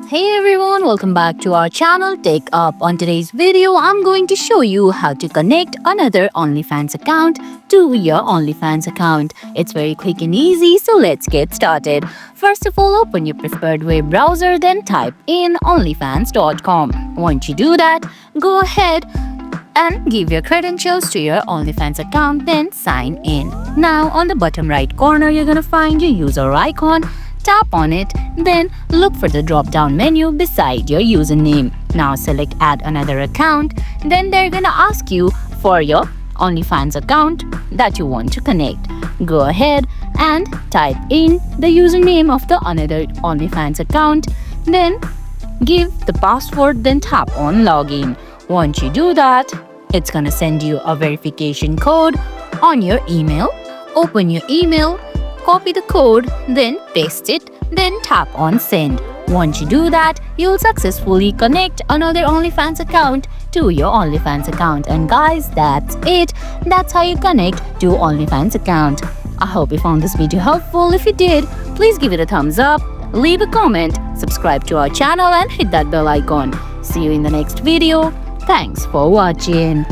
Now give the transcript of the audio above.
Hey everyone, welcome back to our channel Tech Up. On today's video, I'm going to show you how to connect another OnlyFans account to your OnlyFans account. It's very quick and easy, so let's get started. First of all, open your preferred web browser, then type in onlyfans.com. Once you do that, go ahead and give your credentials to your OnlyFans account, then sign in. Now, on the bottom right corner, you're gonna find your user icon. Tap on it, then look for the drop-down menu beside your username. Now select add another account, then they're gonna ask you for your OnlyFans account that you want to connect. Go ahead and type in the username of the another OnlyFans account, then give the password, then tap on login. Once you do that, it's gonna send you a verification code on your email. Open your email, copy the code, then paste it, then tap on send. Once you do that, you'll successfully connect another OnlyFans account to your OnlyFans account. And guys, that's it. That's how you connect to OnlyFans account. I hope you found this video helpful. If you did, please give it a thumbs up, leave a comment, subscribe to our channel and hit that bell icon. See you in the next video. Thanks for watching.